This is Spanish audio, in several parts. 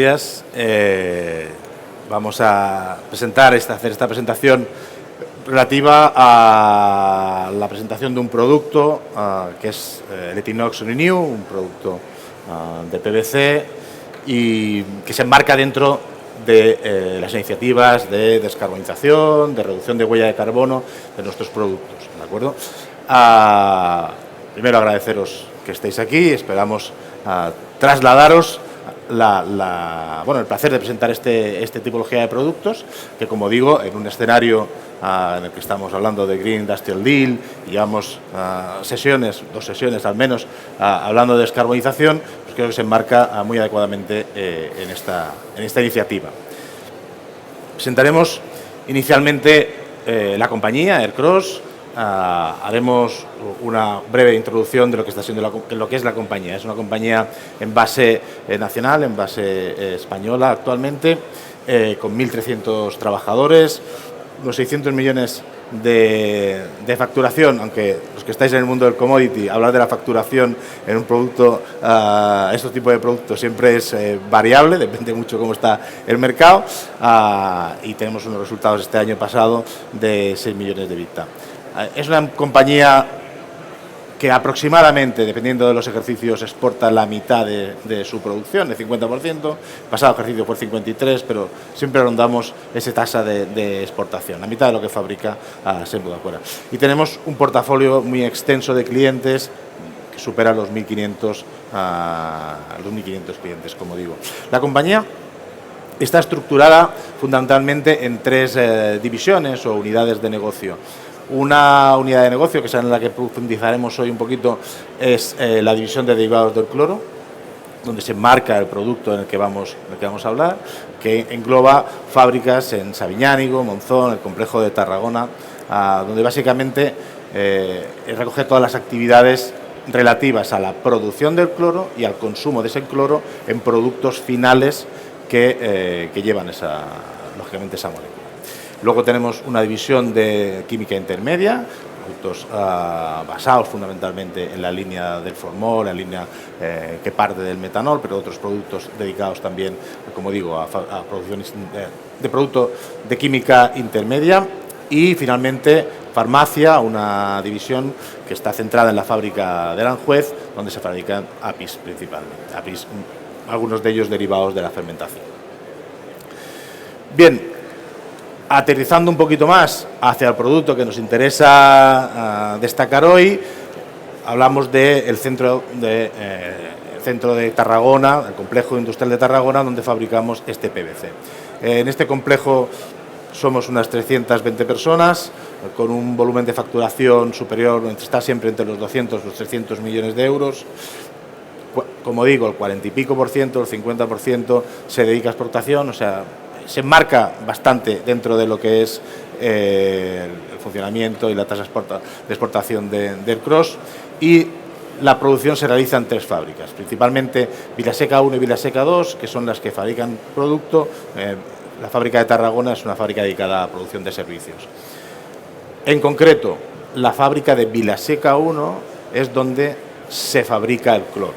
días. Vamos a hacer esta presentación relativa a la presentación de un producto que es el Etinox Renew, un producto de PVC y que se enmarca dentro de las iniciativas de descarbonización, de reducción de huella de carbono de nuestros productos, ¿de acuerdo? Primero agradeceros que estéis aquí, esperamos trasladaros el placer de presentar esta tipología de productos, que como digo, en un escenario en el que estamos hablando de Green Industrial Deal, y llevamos 2 sesiones al menos, hablando de descarbonización, pues creo que se enmarca muy adecuadamente en esta iniciativa. Presentaremos inicialmente la compañía, Aircross. Haremos una breve introducción de lo que está siendo lo que es la compañía. Es una compañía en base nacional, en base española actualmente, con 1.300 trabajadores, unos 600 millones de facturación, aunque los que estáis en el mundo del commodity, hablar de la facturación en un producto, este tipo de productos siempre es variable, depende mucho cómo está el mercado, y tenemos unos resultados este año pasado de 6 millones de EBITDA. Es una compañía que aproximadamente, dependiendo de los ejercicios, exporta la mitad de su producción, el 50%. El pasado ejercicio fue el 53%, pero siempre rondamos esa tasa de exportación, la mitad de lo que fabrica se muda fuera. Y tenemos un portafolio muy extenso de clientes que supera los 1.500 clientes, como digo. La compañía está estructurada fundamentalmente en 3 divisiones o unidades de negocio. Una unidad de negocio, que es en la que profundizaremos hoy un poquito, es la división de derivados del cloro, donde se marca el producto en el que vamos a hablar, que engloba fábricas en Sabiñánigo, Monzón, el complejo de Tarragona, donde básicamente recoge todas las actividades relativas a la producción del cloro y al consumo de ese cloro en productos finales que llevan lógicamente esa molécula. Luego tenemos una división de química intermedia, productos basados fundamentalmente en la línea del formol, la línea que parte del metanol, pero otros productos dedicados también, como digo, a producción de producto de química intermedia. Y finalmente farmacia, una división que está centrada en la fábrica de Aranjuez, donde se fabrican APIs principalmente, algunos de ellos derivados de la fermentación. Bien. Aterrizando un poquito más hacia el producto que nos interesa destacar hoy, hablamos del centro de Tarragona, el complejo industrial de Tarragona, donde fabricamos este PVC. En este complejo somos unas 320 personas, con un volumen de facturación superior, está siempre entre los 200 y los 300 millones de euros. Como digo, el 40 y pico por ciento, el 50% se dedica a exportación, o sea, se enmarca bastante dentro de lo que es el funcionamiento y la tasa de exportación de Aircross, y la producción se realiza en 3 fábricas, principalmente Vilaseca 1 y Vilaseca 2, que son las que fabrican producto. La fábrica de Tarragona es una fábrica dedicada a la producción de servicios. En concreto, la fábrica de Vilaseca 1 es donde se fabrica el cloro.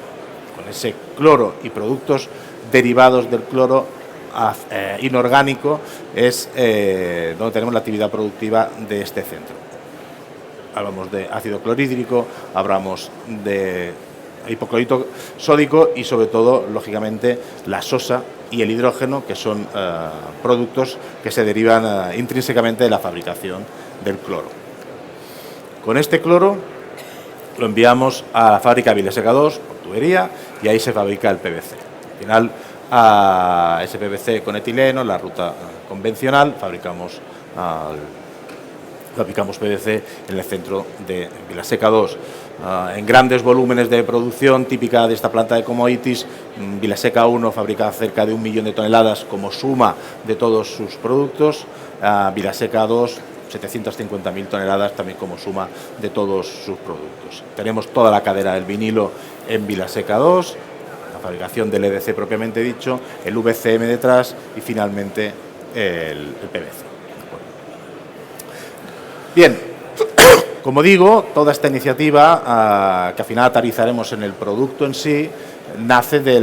Con ese cloro y productos derivados del cloro inorgánico es donde tenemos la actividad productiva de este centro. Hablamos de ácido clorhídrico, hablamos de hipoclorito sódico y sobre todo, lógicamente, la sosa y el hidrógeno, que son productos que se derivan intrínsecamente de la fabricación del cloro. Con este cloro lo enviamos a la fábrica Vilaseca 2 por tubería y ahí se fabrica el PVC. Al final, a ese PVC con etileno, la ruta convencional, fabricamos PVC en el centro de Vilaseca 2. En grandes volúmenes de producción típica de esta planta de commodities, Vilaseca 1 fabrica cerca de 1 millón de toneladas como suma de todos sus productos, Vilaseca 2 750.000 toneladas también como suma de todos sus productos. Tenemos toda la cadena del vinilo en Vilaseca 2, fabricación del EDC propiamente dicho, el VCM detrás y finalmente el PVC. Bien, como digo, toda esta iniciativa, que al final aterrizaremos en el producto en sí, nace de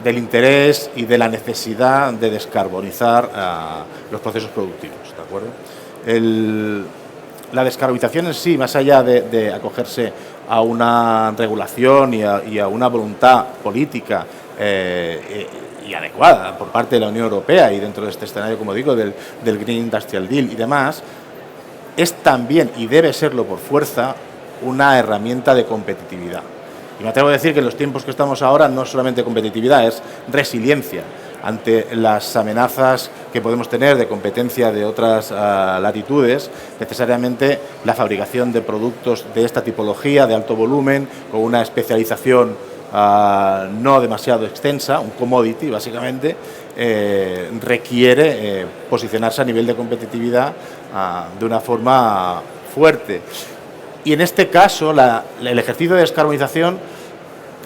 del interés y de la necesidad de descarbonizar los procesos productivos, ¿de acuerdo? La descarbonización en sí, más allá de acogerse a una regulación y a una voluntad política y adecuada por parte de la Unión Europea y dentro de este escenario, como digo, del Green Industrial Deal y demás, es también, y debe serlo por fuerza, una herramienta de competitividad. Y me atrevo a decir que en los tiempos que estamos ahora no es solamente competitividad, es resiliencia ante las amenazas que podemos tener de competencia de otras latitudes. Necesariamente la fabricación de productos de esta tipología, de alto volumen, con una especialización no demasiado extensa, un commodity básicamente, requiere posicionarse a nivel de competitividad de una forma fuerte. Y en este caso el ejercicio de descarbonización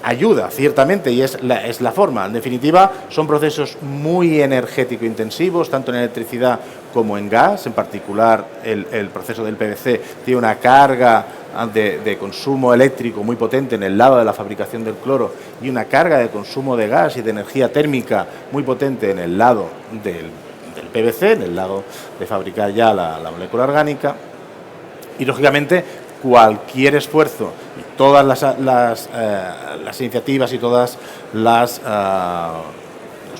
ayuda, ciertamente, y es la forma. En definitiva, son procesos muy energético intensivos, tanto en electricidad como en gas. En particular, el proceso del PVC tiene una carga de consumo eléctrico muy potente en el lado de la fabricación del cloro y una carga de consumo de gas y de energía térmica muy potente en el lado del PVC, en el lado de fabricar ya la molécula orgánica. Y, lógicamente, cualquier esfuerzo y todas las iniciativas y todos los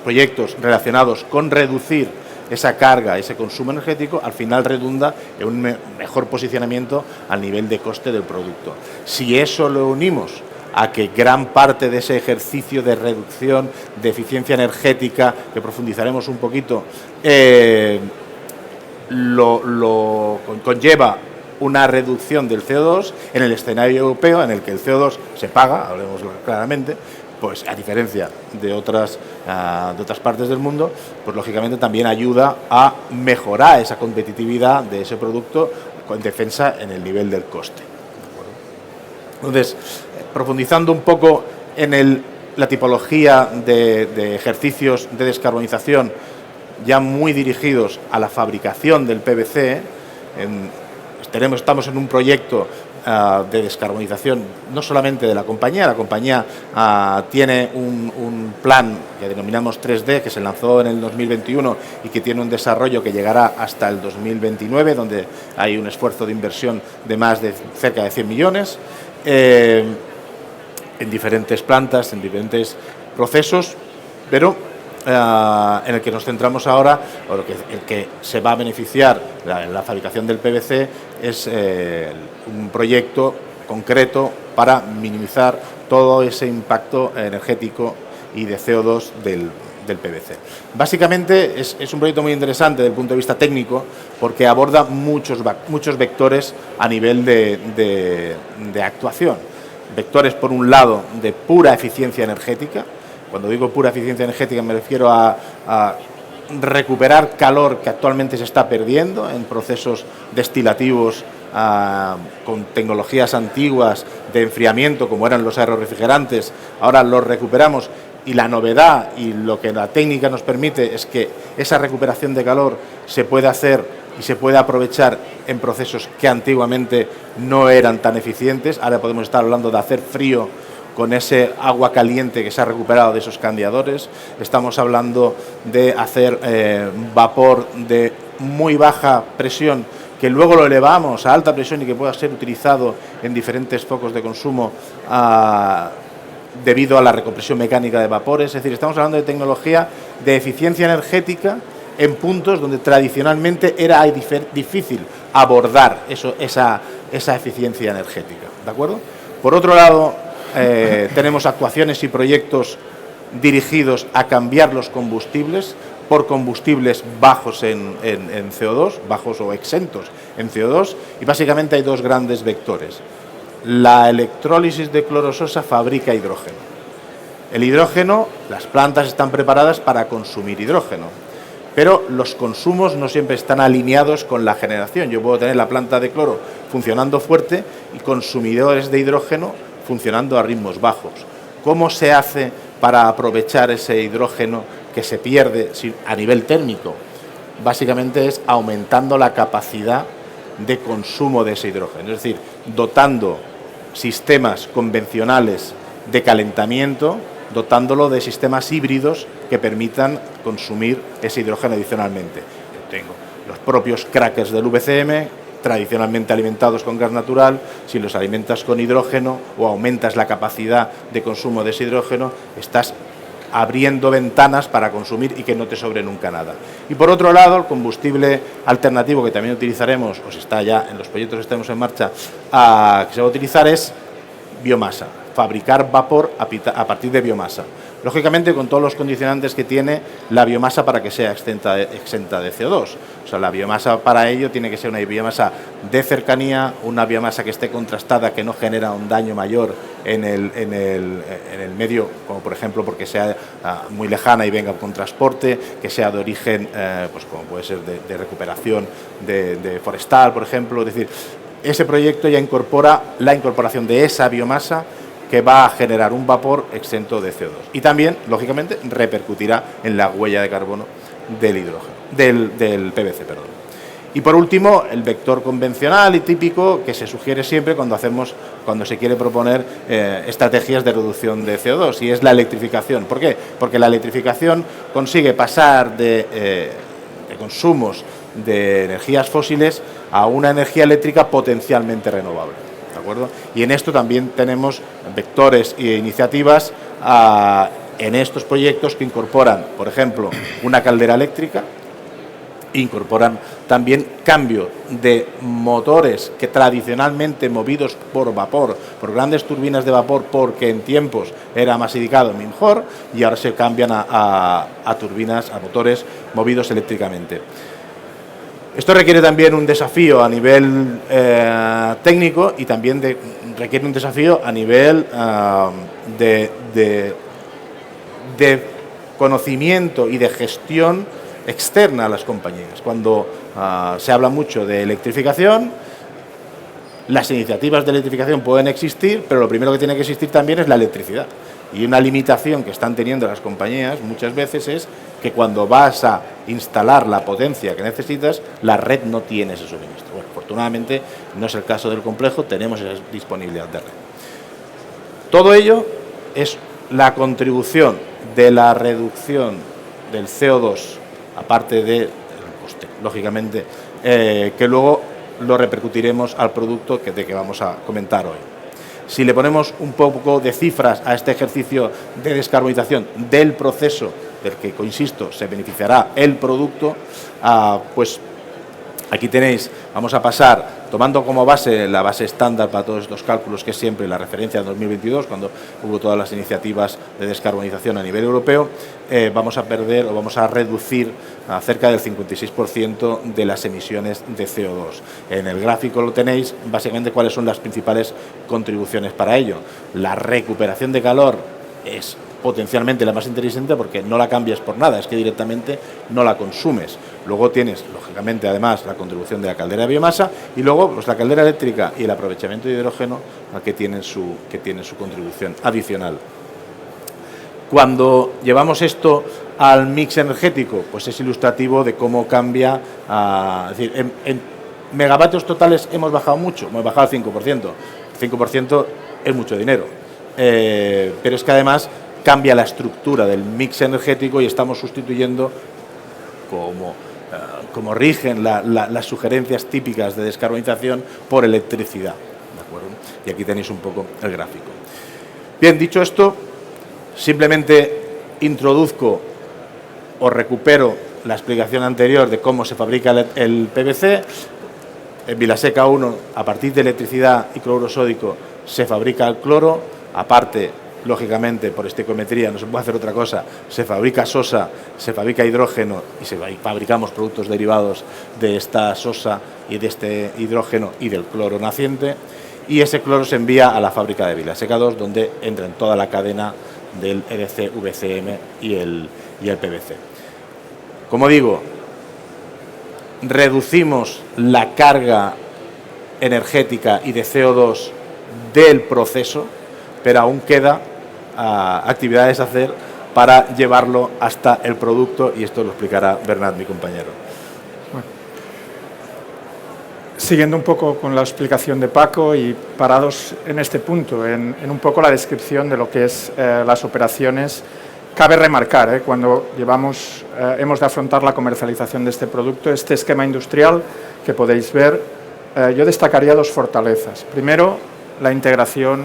proyectos relacionados con reducir esa carga, ese consumo energético, al final redunda en un mejor posicionamiento al nivel de coste del producto. Si eso lo unimos a que gran parte de ese ejercicio de reducción de eficiencia energética, que profundizaremos un poquito, lo conlleva una reducción del CO2 en el escenario europeo, en el que el CO2 se paga, hablemos claramente, pues a diferencia de otras partes del mundo, pues lógicamente también ayuda a mejorar esa competitividad de ese producto con defensa en el nivel del coste. Entonces, profundizando un poco en la tipología de ejercicios de descarbonización ya muy dirigidos a la fabricación del PVC, estamos en un proyecto de descarbonización no solamente de la compañía tiene un plan que denominamos 3D, que se lanzó en el 2021 y que tiene un desarrollo que llegará hasta el 2029, donde hay un esfuerzo de inversión de más de cerca de 100 millones en diferentes plantas, en diferentes procesos, pero en el que nos centramos ahora, o el que se va a beneficiar la fabricación del PVC es un proyecto concreto para minimizar todo ese impacto energético y de CO2 del PVC. Básicamente es un proyecto muy interesante desde el punto de vista técnico porque aborda muchos vectores a nivel de actuación. Vectores, por un lado, de pura eficiencia energética. Cuando digo pura eficiencia energética me refiero a recuperar calor que actualmente se está perdiendo en procesos destilativos con tecnologías antiguas de enfriamiento como eran los aerorrefrigerantes. Ahora los recuperamos y la novedad y lo que la técnica nos permite es que esa recuperación de calor se puede hacer y se puede aprovechar en procesos que antiguamente no eran tan eficientes. Ahora podemos estar hablando de hacer frío con ese agua caliente que se ha recuperado de esos candeadores. Estamos hablando de hacer vapor de muy baja presión, que luego lo elevamos a alta presión y que pueda ser utilizado en diferentes focos de consumo debido a la recompresión mecánica de vapores. Es decir, estamos hablando de tecnología de eficiencia energética en puntos donde tradicionalmente era difícil abordar esa eficiencia energética. ¿De acuerdo? Por otro lado, tenemos actuaciones y proyectos dirigidos a cambiar los combustibles por combustibles bajos en CO2, bajos o exentos en CO2, y básicamente hay dos grandes vectores. La electrólisis de clorososa fabrica hidrógeno. El hidrógeno, las plantas están preparadas para consumir hidrógeno, pero los consumos no siempre están alineados con la generación. Yo puedo tener la planta de cloro funcionando fuerte y consumidores de hidrógeno funcionando a ritmos bajos. ¿Cómo se hace para aprovechar ese hidrógeno que se pierde a nivel térmico? Básicamente es aumentando la capacidad de consumo de ese hidrógeno, es decir, dotando sistemas convencionales de calentamiento dotándolo de sistemas híbridos que permitan consumir ese hidrógeno adicionalmente. Yo tengo los propios crackers del VCM, tradicionalmente alimentados con gas natural. Si los alimentas con hidrógeno o aumentas la capacidad de consumo de ese hidrógeno, estás abriendo ventanas para consumir y que no te sobre nunca nada. Y por otro lado, el combustible alternativo que también utilizaremos, o si está ya en los proyectos que estamos en marcha, que se va a utilizar es biomasa, fabricar vapor a partir de biomasa. Lógicamente, con todos los condicionantes que tiene la biomasa para que sea exenta de CO2. O sea, la biomasa para ello tiene que ser una biomasa de cercanía, una biomasa que esté contrastada, que no genera un daño mayor en el medio, como por ejemplo porque sea muy lejana y venga con transporte, que sea de origen, pues como puede ser de recuperación de forestal, por ejemplo. Es decir, ese proyecto ya incorpora la incorporación de esa biomasa que va a generar un vapor exento de CO2. Y también, lógicamente, repercutirá en la huella de carbono del hidrógeno, del PVC, perdón. Y por último, el vector convencional y típico que se sugiere siempre cuando se quiere proponer estrategias de reducción de CO2, y es la electrificación. ¿Por qué? Porque la electrificación consigue pasar de consumos de energías fósiles a una energía eléctrica potencialmente renovable. ¿De acuerdo? Y en esto también tenemos vectores e iniciativas en estos proyectos que incorporan, por ejemplo, una caldera eléctrica, incorporan también cambio de motores que tradicionalmente movidos por vapor, por grandes turbinas de vapor, porque en tiempos era masificado mejor, y ahora se cambian a motores movidos eléctricamente. Esto requiere también un desafío a nivel técnico y también requiere un desafío a nivel de conocimiento y de gestión externa a las compañías. Cuando se habla mucho de electrificación, las iniciativas de electrificación pueden existir, pero lo primero que tiene que existir también es la electricidad. Y una limitación que están teniendo las compañías muchas veces es que cuando vas a instalar la potencia que necesitas, la red no tiene ese suministro. Bueno, afortunadamente no es el caso del complejo, tenemos esa disponibilidad de red. Todo ello es la contribución de la reducción del CO2, aparte del coste, lógicamente, que luego lo repercutiremos al producto de que vamos a comentar hoy. Si le ponemos un poco de cifras a este ejercicio de descarbonización del proceso del que, insisto, se beneficiará el producto, pues aquí tenéis, vamos a pasar, tomando como base la base estándar para todos estos cálculos, que es siempre la referencia de 2022, cuando hubo todas las iniciativas de descarbonización a nivel europeo, vamos a reducir a cerca del 56% de las emisiones de CO2. En el gráfico lo tenéis, básicamente cuáles son las principales contribuciones para ello. La recuperación de calor es potencialmente la más interesante porque no la cambias por nada, es que directamente no la consumes. Luego tienes, lógicamente, además, la contribución de la caldera de biomasa y luego pues, la caldera eléctrica y el aprovechamiento de hidrógeno que tienen su contribución adicional. Cuando llevamos esto al mix energético, pues es ilustrativo de cómo cambia, es decir, en megavatios totales hemos bajado mucho, hemos bajado al 5%. El 5% es mucho dinero, pero es que además cambia la estructura del mix energético y estamos sustituyendo, como rigen las sugerencias típicas de descarbonización, por electricidad. ¿De acuerdo? Y aquí tenéis un poco el gráfico. Bien, dicho esto, simplemente introduzco o recupero la explicación anterior de cómo se fabrica el PVC. En Vilaseca 1, a partir de electricidad y cloruro sódico, se fabrica el cloro. Aparte, lógicamente, por estequiometría no se puede hacer otra cosa, se fabrica sosa, se fabrica hidrógeno y fabricamos productos derivados de esta sosa y de este hidrógeno y del cloro naciente. Y ese cloro se envía a la fábrica de Vilaseca 2, donde entra en toda la cadena del EDC, VCM y el PVC. Como digo, reducimos la carga energética y de CO2 del proceso, pero aún queda actividades a hacer para llevarlo hasta el producto, y esto lo explicará Bernat, mi compañero. Siguiendo un poco con la explicación de Paco y parados en este punto, en un poco la descripción de lo que es las operaciones, cabe remarcar, cuando hemos de afrontar la comercialización de este producto, este esquema industrial que podéis ver, yo destacaría dos fortalezas. Primero, la integración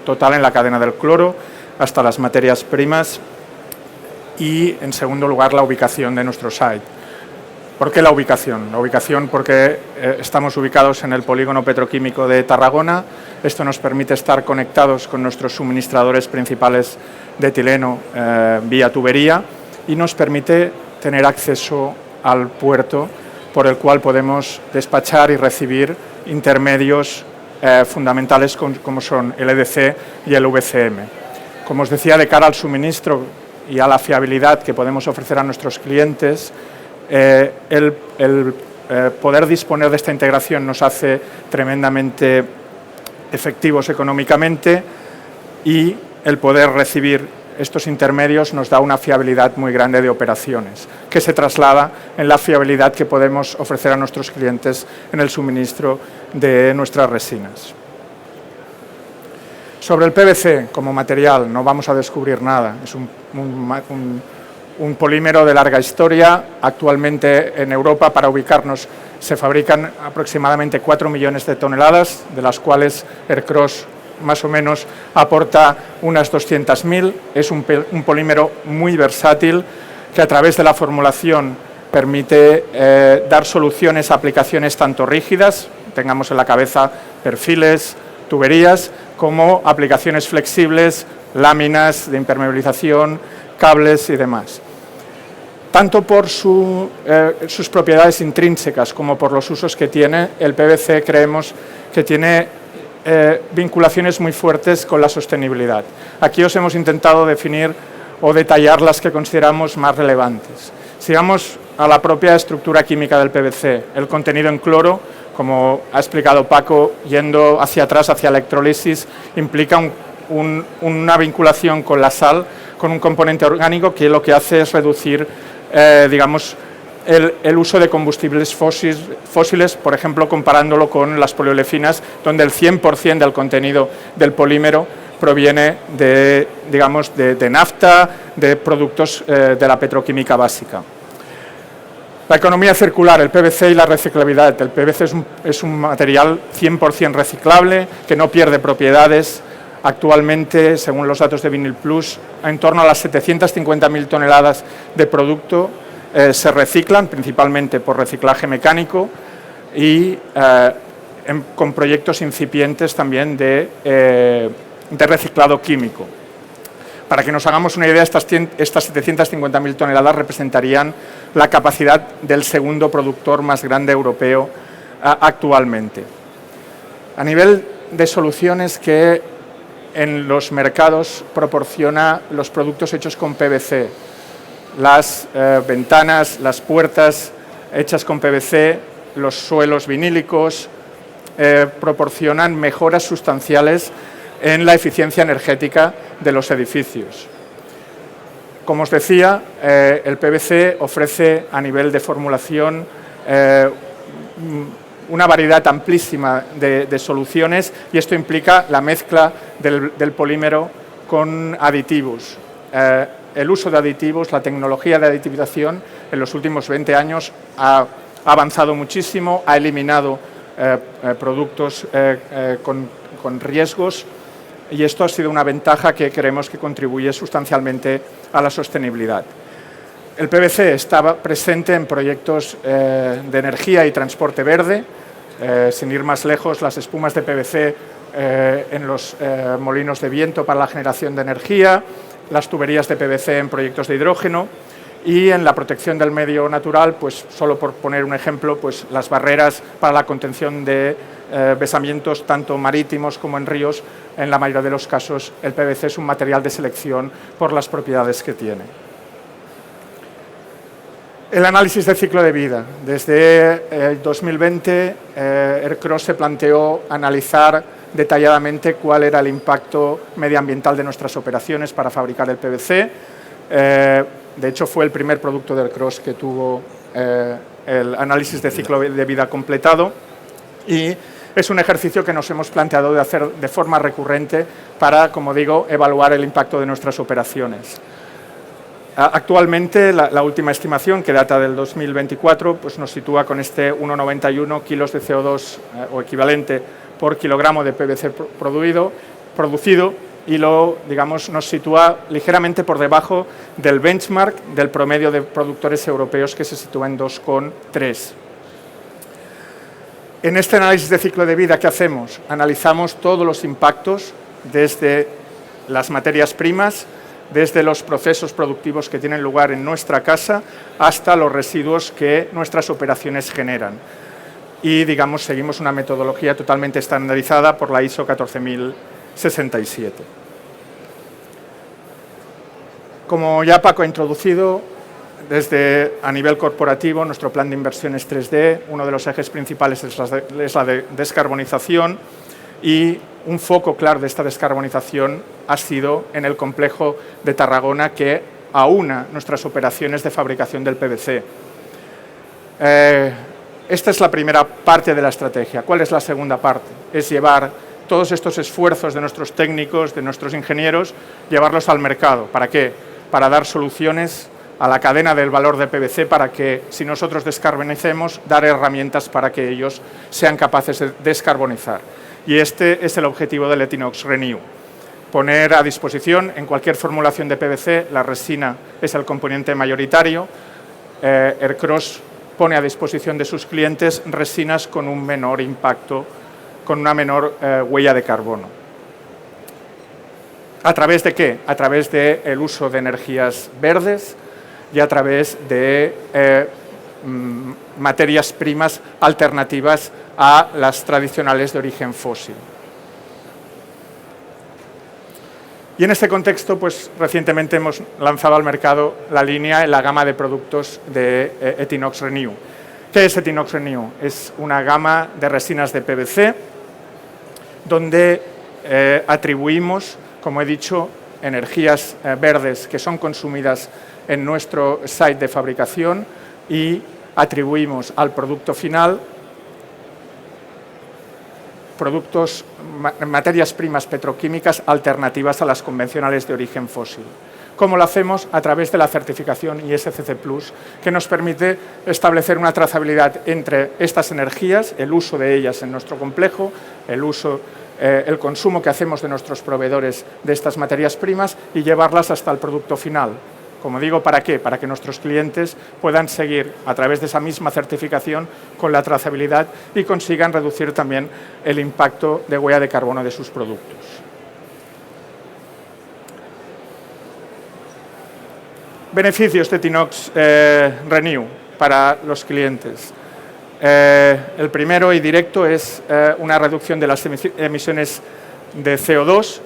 total en la cadena del cloro hasta las materias primas y, en segundo lugar, la ubicación de nuestro site. ¿Por qué la ubicación? La ubicación porque estamos ubicados en el polígono petroquímico de Tarragona. Esto nos permite estar conectados con nuestros suministradores principales de etileno vía tubería y nos permite tener acceso al puerto por el cual podemos despachar y recibir intermedios fundamentales como son el EDC y el VCM. Como os decía, de cara al suministro y a la fiabilidad que podemos ofrecer a nuestros clientes, poder disponer de esta integración nos hace tremendamente efectivos económicamente y el poder recibir estos intermedios nos da una fiabilidad muy grande de operaciones, que se traslada en la fiabilidad que podemos ofrecer a nuestros clientes en el suministro de nuestras resinas. Sobre el PVC como material no vamos a descubrir nada, es un polímero de larga historia. Actualmente en Europa, para ubicarnos, se fabrican aproximadamente 4 millones de toneladas, de las cuales Ercros más o menos aporta unas 200.000. Es un polímero muy versátil que a través de la formulación permite dar soluciones a aplicaciones tanto rígidas, tengamos en la cabeza perfiles, tuberías, como aplicaciones flexibles, láminas de impermeabilización, cables y demás. Tanto por sus propiedades intrínsecas como por los usos que tiene, el PVC creemos que tiene vinculaciones muy fuertes con la sostenibilidad. Aquí os hemos intentado definir o detallar las que consideramos más relevantes. Si vamos a la propia estructura química del PVC, el contenido en cloro, como ha explicado Paco, yendo hacia atrás, hacia electrólisis, implica una vinculación con la sal, con un componente orgánico que lo que hace es reducir, digamos, el uso de combustibles fósiles, por ejemplo, comparándolo con las poliolefinas, donde el 100% del contenido del polímero proviene de, digamos, de nafta, de productos de la petroquímica básica. La economía circular, el PVC y la reciclabilidad. El PVC es un material 100% reciclable, que no pierde propiedades. Actualmente, según los datos de Vinyl Plus, en torno a las 750.000 toneladas de producto se reciclan, principalmente por reciclaje mecánico y con proyectos incipientes también de reciclado químico. Para que nos hagamos una idea, estas 750.000 toneladas representarían la capacidad del segundo productor más grande europeo actualmente. A nivel de soluciones que en los mercados proporciona los productos hechos con PVC, las ventanas, las puertas hechas con PVC, los suelos vinílicos, proporcionan mejoras sustanciales en la eficiencia energética de los edificios. Como os decía, el PVC ofrece a nivel de formulación una variedad amplísima de soluciones y esto implica la mezcla del polímero con aditivos. El uso de aditivos, la tecnología de aditivización en los últimos 20 años ha avanzado muchísimo, ha eliminado productos con riesgos y esto ha sido una ventaja que creemos que contribuye sustancialmente a la sostenibilidad. El PVC estaba presente en proyectos de energía y transporte verde. Sin ir más lejos, las espumas de PVC en los molinos de viento para la generación de energía, las tuberías de PVC en proyectos de hidrógeno y en la protección del medio natural, pues solo por poner un ejemplo, pues las barreras para la contención de besamientos tanto marítimos como en ríos. En la mayoría de los casos el PVC es un material de selección por las propiedades que tiene. El análisis de ciclo de vida. Desde 2020 Ercros se planteó analizar detalladamente cuál era el impacto medioambiental de nuestras operaciones para fabricar el PVC. De hecho, fue el primer producto de Ercros que tuvo el análisis de ciclo de vida completado. y es un ejercicio que nos hemos planteado de hacer de forma recurrente para, como digo, evaluar el impacto de nuestras operaciones. Actualmente, la última estimación, que data del 2024, pues nos sitúa con este 1,91 kilos de CO2 o equivalente por kilogramo de PVC producido y nos sitúa ligeramente por debajo del benchmark del promedio de productores europeos, que se sitúa en 2,3. En este análisis de ciclo de vida que hacemos, analizamos todos los impactos desde las materias primas, desde los procesos productivos que tienen lugar en nuestra casa hasta los residuos que nuestras operaciones generan. Y, seguimos una metodología totalmente estandarizada por la ISO 14067. Como ya Paco ha introducido, a nivel corporativo, nuestro plan de inversiones 3D, uno de los ejes principales es la de descarbonización, y un foco claro de esta descarbonización ha sido en el complejo de Tarragona, que aúna nuestras operaciones de fabricación del PVC. Esta es la primera parte de la estrategia. ¿Cuál es la segunda parte? Es llevar todos estos esfuerzos de nuestros técnicos, de nuestros ingenieros, llevarlos al mercado. ¿Para qué? Para dar soluciones a la cadena del valor de PVC, para que, si nosotros descarbonicemos, dar herramientas para que ellos sean capaces de descarbonizar. Y este es el objetivo del Etinox Renew. Poner a disposición, en cualquier formulación de PVC, la resina es el componente mayoritario. Aircross pone a disposición de sus clientes resinas con un menor impacto, con una menor huella de carbono. ¿A través de qué? A través del uso de energías verdes y a través de materias primas alternativas a las tradicionales de origen fósil. Y en este contexto, pues recientemente hemos lanzado al mercado la gama de productos de Etinox Renew. ¿Qué es Etinox Renew? Es una gama de resinas de PVC donde atribuimos, como he dicho, energías verdes que son consumidas en nuestro site de fabricación, y atribuimos al producto final materias primas petroquímicas alternativas a las convencionales de origen fósil. ¿Cómo lo hacemos? A través de la certificación ISCC Plus, que nos permite establecer una trazabilidad entre estas energías, el uso de ellas en nuestro complejo, el consumo que hacemos de nuestros proveedores de estas materias primas, y llevarlas hasta el producto final. Como digo, ¿para qué? Para que nuestros clientes puedan seguir a través de esa misma certificación con la trazabilidad y consigan reducir también el impacto de huella de carbono de sus productos. Beneficios de Etinox Renew para los clientes. El primero y directo es una reducción de las emisiones de CO2,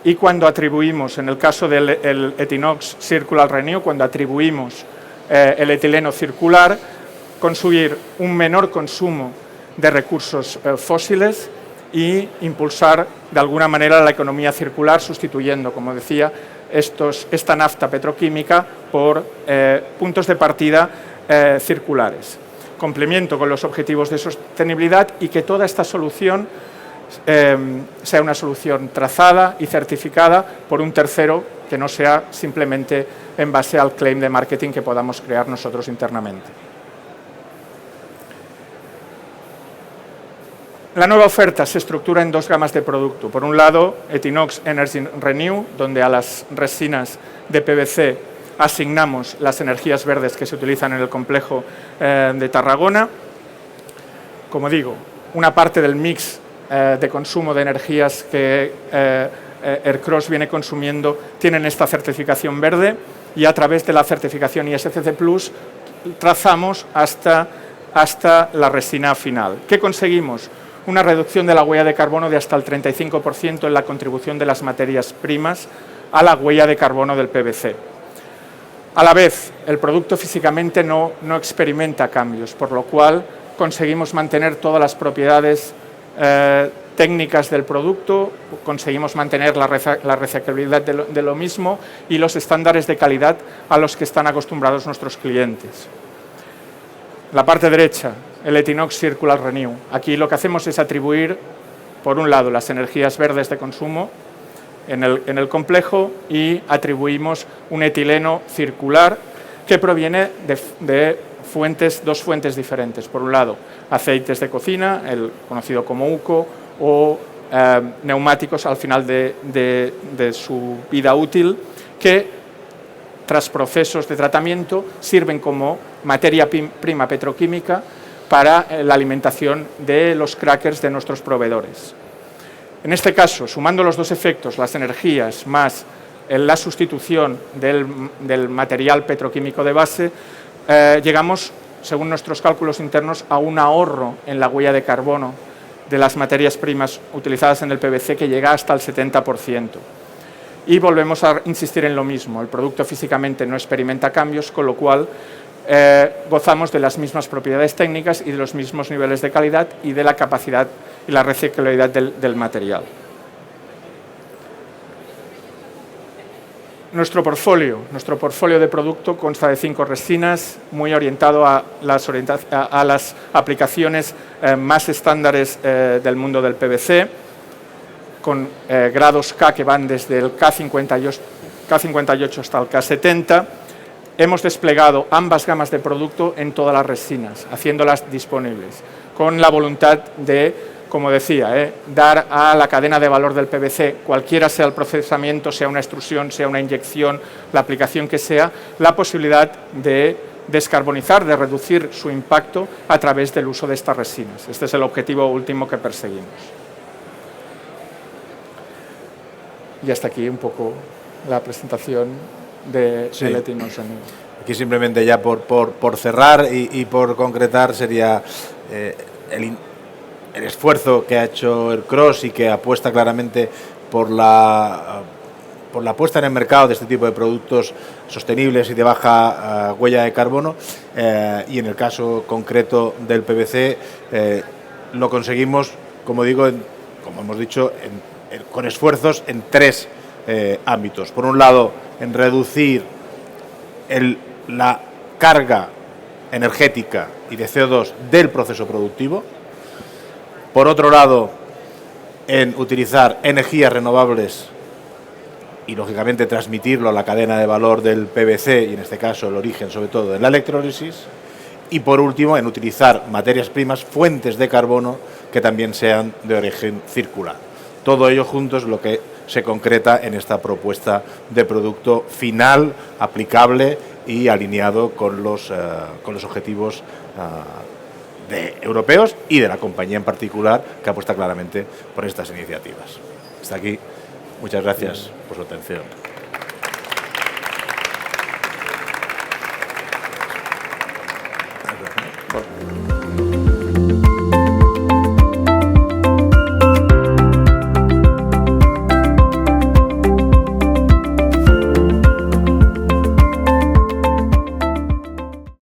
y cuando atribuimos, en el caso del Etinox Circular Renew, cuando atribuimos el etileno circular, conseguir un menor consumo de recursos fósiles y impulsar de alguna manera la economía circular, sustituyendo, como decía, esta nafta petroquímica por puntos de partida circulares. Complemento con los objetivos de sostenibilidad, y que toda esta solución sea una solución trazada y certificada por un tercero, que no sea simplemente en base al claim de marketing que podamos crear nosotros internamente. La nueva oferta se estructura en dos gamas de producto. Por un lado, Etinox Energy Renew, donde a las resinas de PVC asignamos las energías verdes que se utilizan en el complejo de Tarragona. Como digo, una parte del mix de consumo de energías que Aircross viene consumiendo tienen esta certificación verde, y a través de la certificación ISCC Plus trazamos hasta la resina final. ¿Qué conseguimos? Una reducción de la huella de carbono de hasta el 35% en la contribución de las materias primas a la huella de carbono del PVC. A la vez, el producto físicamente no experimenta cambios, por lo cual conseguimos mantener todas las propiedades técnicas del producto, conseguimos mantener la reciclabilidad de lo mismo y los estándares de calidad a los que están acostumbrados nuestros clientes. La parte derecha, el Etinox Circular Renew. Aquí lo que hacemos es atribuir, por un lado, las energías verdes de consumo en el complejo y atribuimos un etileno circular que proviene de dos fuentes diferentes. Por un lado, aceites de cocina, el conocido como UCO, o neumáticos al final de su vida útil, que tras procesos de tratamiento sirven como materia prima petroquímica para la alimentación de los crackers de nuestros proveedores. En este caso, sumando los dos efectos, las energías más la sustitución del material petroquímico de base, llegamos, según nuestros cálculos internos, a un ahorro en la huella de carbono de las materias primas utilizadas en el PVC que llega hasta el 70%. Y volvemos a insistir en lo mismo, el producto físicamente no experimenta cambios, con lo cual gozamos de las mismas propiedades técnicas y de los mismos niveles de calidad y de la capacidad y la reciclabilidad del material. Nuestro portfolio de producto consta de 5 resinas, muy orientado a las aplicaciones más estándares del mundo del PVC, con grados K que van desde el K58 hasta el K70. Hemos desplegado ambas gamas de producto en todas las resinas, haciéndolas disponibles, con la voluntad de, como decía, dar a la cadena de valor del PVC, cualquiera sea el procesamiento, sea una extrusión, sea una inyección, la aplicación que sea, la posibilidad de descarbonizar, de reducir su impacto a través del uso de estas resinas. Este es el objetivo último que perseguimos. Y hasta aquí un poco la presentación de Etinox Renew. Aquí simplemente ya por cerrar y por concretar sería el esfuerzo que ha hecho Ercros y que apuesta claramente por la puesta en el mercado de este tipo de productos sostenibles y de baja huella de carbono, y en el caso concreto del PVC lo conseguimos, como digo, como hemos dicho, con esfuerzos en 3 ámbitos. Por un lado, en reducir la carga energética y de CO2 del proceso productivo. Por otro lado, en utilizar energías renovables y, lógicamente, transmitirlo a la cadena de valor del PVC y, en este caso, el origen, sobre todo, de la electrólisis. Y, por último, en utilizar materias primas, fuentes de carbono, que también sean de origen circular. Todo ello junto es lo que se concreta en esta propuesta de producto final, aplicable y alineado con los objetivos europeos y de la compañía en particular, que apuesta claramente por estas iniciativas. Hasta aquí. Muchas gracias por su atención.